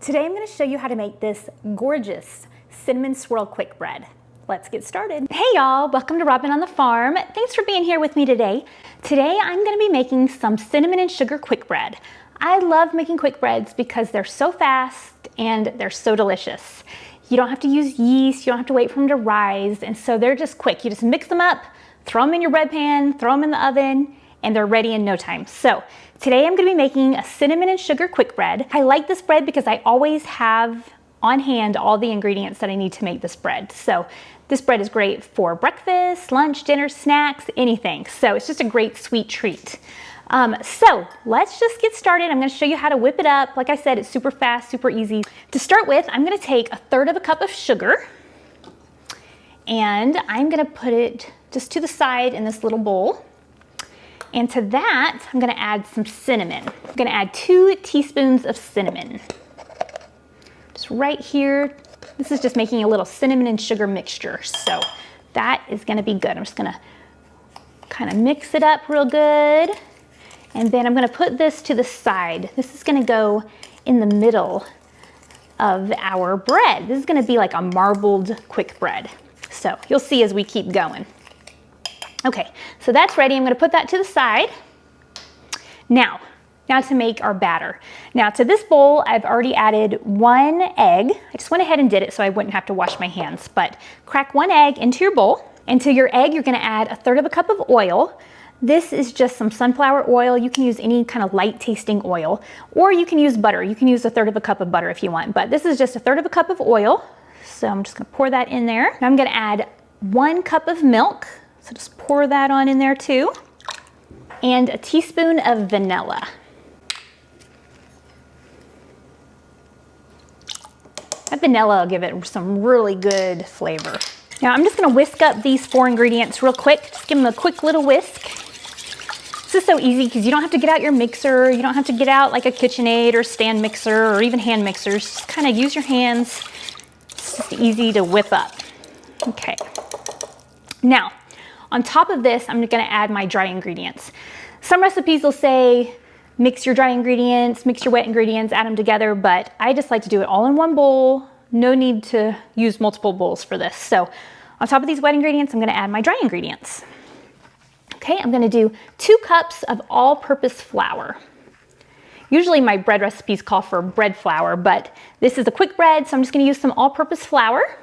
Today I'm going to show you how to make this gorgeous cinnamon swirl quick bread. Let's get started. Hey y'all, welcome to Robyn on the Farm. Thanks for being here with me today. Today I'm going to be making some cinnamon and sugar quick bread. I love making quick breads because they're so fast and they're so delicious. You don't have to use yeast, you don't have to wait for them to rise, and so they're just quick. You just mix them up, throw them in your bread pan, throw them in the oven, and they're ready in no time. So today I'm going to be making a cinnamon and sugar quick bread. I like this bread because I always have on hand all the ingredients that I need to make this bread. So this bread is great for breakfast, lunch, dinner, snacks, anything. So it's just a great sweet treat. So let's just get started. I'm going to show you how to whip it up. Like I said, it's super fast, super easy. To start with, I'm going to take 1/3 cup of sugar and I'm going to put it just to the side in this little bowl. And to that, I'm going to add some cinnamon. I'm going to add 2 teaspoons of cinnamon. Just right here. This is just making a little cinnamon and sugar mixture. So that is going to be good. I'm just going to kind of mix it up real good. And then I'm going to put this to the side. This is going to go in the middle of our bread. This is going to be like a marbled quick bread. So you'll see as we keep going. Okay, so that's ready. I'm going to put that to the side. Now to make our batter. Now to this bowl, I've already added 1 egg. I just went ahead and did it so I wouldn't have to wash my hands, but crack 1 egg into your bowl. And to your egg, you're going to add 1/3 cup of oil. This is just some sunflower oil. You can use any kind of light tasting oil, or you can use butter. You can use 1/3 cup of butter if you want, but this is just 1/3 cup of oil. So I'm just going to pour that in there. Now I'm going to add 1 cup of milk. So just pour that on in there too. And a teaspoon of vanilla. That vanilla will give it some really good flavor. Now I'm just gonna whisk up these 4 ingredients real quick. Just give them a quick little whisk. This is so easy because you don't have to get out your mixer. You don't have to get out like a KitchenAid or stand mixer or even hand mixers. Just kind of use your hands. It's just easy to whip up. Okay. Now, on top of this, I'm gonna add my dry ingredients. Some recipes will say, mix your dry ingredients, mix your wet ingredients, add them together, but I just like to do it all in one bowl. No need to use multiple bowls for this. So on top of these wet ingredients, I'm gonna add my dry ingredients. Okay, I'm gonna do 2 cups of all-purpose flour. Usually my bread recipes call for bread flour, but this is a quick bread, so I'm just gonna use some all-purpose flour.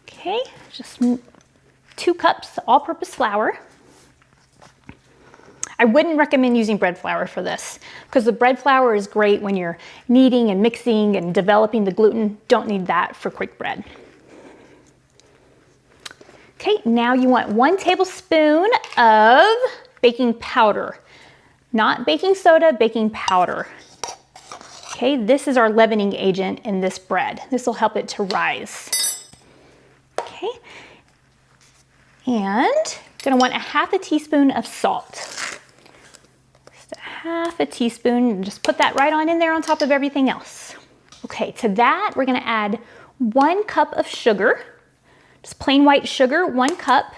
Okay, just 2 cups all-purpose flour. I wouldn't recommend using bread flour for this because the bread flour is great when you're kneading and mixing and developing the gluten. Don't need that for quick bread. Okay, now you want 1 tablespoon of baking powder. Not baking soda, baking powder. Okay, this is our leavening agent in this bread. This will help it to rise. Okay. And you're gonna want 1/2 teaspoon of salt. Just 1/2 teaspoon, and just put that right on in there on top of everything else. Okay, to that, we're gonna add 1 cup of sugar. Just plain white sugar, 1 cup.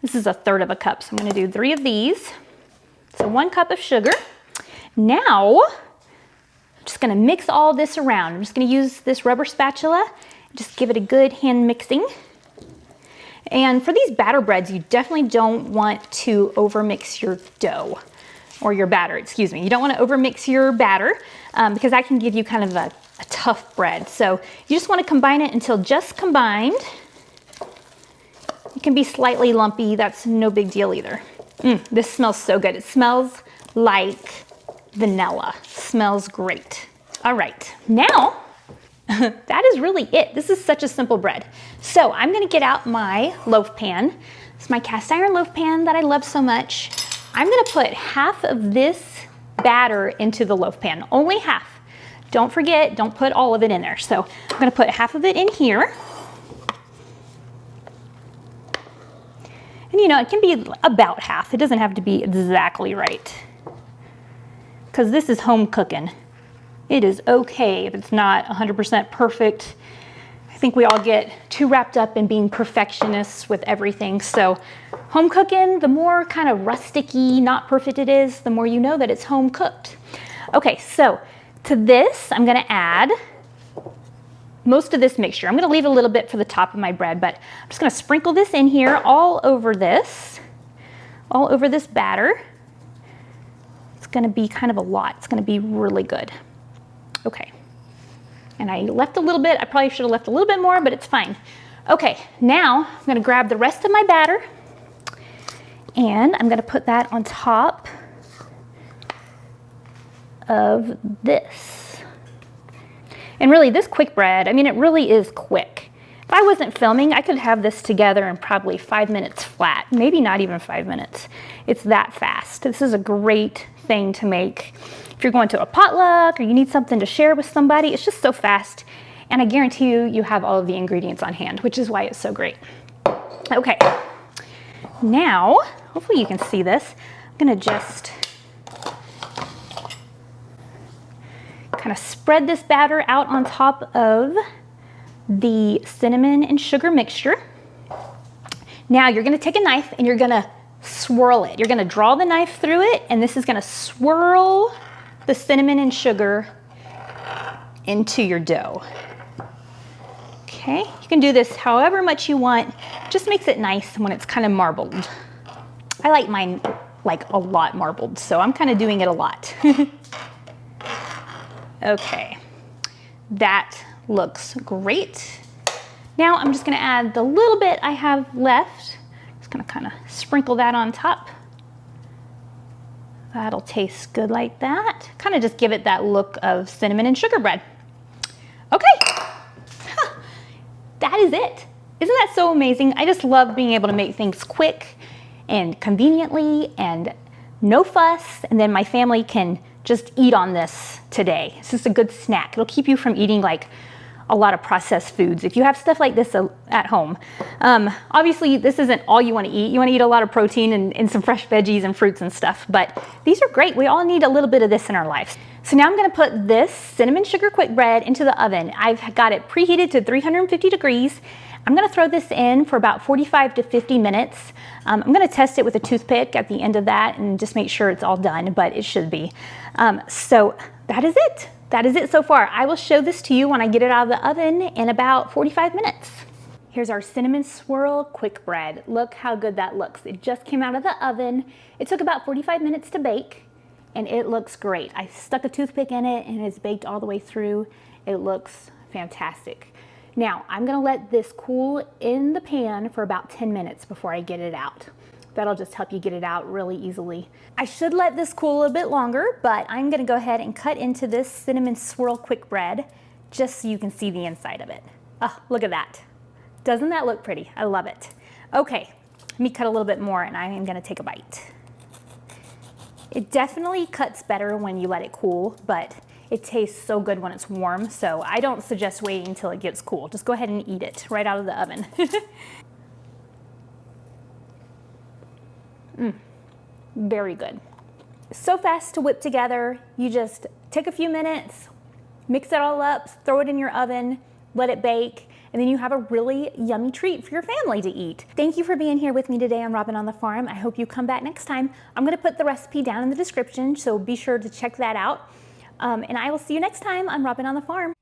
This is 1/3 cup, so I'm gonna do 3 of these. So 1 cup of sugar. Now, I'm just gonna mix all this around. I'm just gonna use this rubber spatula, just give it a good hand mixing. And for these batter breads, you definitely don't want to overmix your dough, or your batter, excuse me. You don't want to overmix your batter because that can give you kind of a tough bread. So you just want to combine it until just combined. It can be slightly lumpy, that's no big deal either. This smells so good. It smells like vanilla. Smells great. All right, now, that is really it. This is such a simple bread. So I'm gonna get out my loaf pan. It's my cast iron loaf pan that I love so much. I'm gonna put 1/2 of this batter into the loaf pan, only 1/2. Don't forget, don't put all of it in there. So I'm gonna put 1/2 of it in here. And you know, it can be about 1/2. It doesn't have to be exactly right. Because this is home cooking. It is okay if it's not 100% perfect. I think we all get too wrapped up in being perfectionists with everything. So home cooking, the more kind of rusticy, not perfect it is, the more you know that it's home cooked. Okay, so To this, I'm gonna add most of this mixture. I'm gonna leave a little bit for the top of my bread, but I'm just gonna sprinkle this in here all over this batter. It's gonna be kind of a lot. It's gonna be really good. Okay. And I left a little bit. I probably should have left a little bit more, but it's fine. Okay, now I'm gonna grab the rest of my batter and I'm gonna put that on top of this. And really this quick bread, I mean, it really is quick. If I wasn't filming, I could have this together in probably 5 minutes flat, maybe not even 5 minutes. It's that fast. This is a great thing to make if you're going to a potluck or you need something to share with somebody. It's just so fast. And I guarantee you, you have all of the ingredients on hand, which is why it's so great. Okay, now, hopefully you can see this. I'm gonna just kind of spread this batter out on top of the cinnamon and sugar mixture. Now you're gonna take a knife and you're gonna swirl it. You're gonna draw the knife through it and this is gonna swirl the cinnamon and sugar into your dough. Okay, you can do this however much you want. Just makes it nice when it's kind of marbled. I like mine like a lot marbled, so I'm kind of doing it a lot. Okay, that looks great. Now I'm just gonna add the little bit I have left. Just gonna kind of sprinkle that on top. That'll taste good like that. Kind of just give it that look of cinnamon and sugar bread. Okay, that is it. Isn't that so amazing? I just love being able to make things quick and conveniently and no fuss, and then my family can just eat on this today. It's just a good snack. It'll keep you from eating like a lot of processed foods if you have stuff like this at home. Obviously, this isn't all you want to eat. You want to eat a lot of protein and some fresh veggies and fruits and stuff, but these are great. We all need a little bit of this in our lives. So now I'm going to put this cinnamon sugar quick bread into the oven. I've got it preheated to 350 degrees. I'm going to throw this in for about 45 to 50 minutes. I'm going to test it with a toothpick at the end of that and just make sure it's all done, but it should be. So that is it. That is it so far. I will show this to you when I get it out of the oven in about 45 minutes. Here's our cinnamon swirl quick bread. Look how good that looks. It just came out of the oven. It took about 45 minutes to bake and it looks great. I stuck a toothpick in it and it's baked all the way through. It looks fantastic. Now I'm gonna let this cool in the pan for about 10 minutes before I get it out. That'll just help you get it out really easily. I should let this cool a bit longer, but I'm gonna go ahead and cut into this cinnamon swirl quick bread just so you can see the inside of it. Oh, look at that. Doesn't that look pretty? I love it. Okay, let me cut a little bit more and I am gonna take a bite. It definitely cuts better when you let it cool, but it tastes so good when it's warm, so I don't suggest waiting until it gets cool. Just go ahead and eat it right out of the oven. Very good. So fast to whip together. You just take a few minutes, mix it all up, throw it in your oven, let it bake, and then you have a really yummy treat for your family to eat. Thank you for being here with me today on Robyn on the Farm. I hope you come back next time. I'm gonna put the recipe down in the description, so be sure to check that out. And I will see you next time on Robyn on the Farm.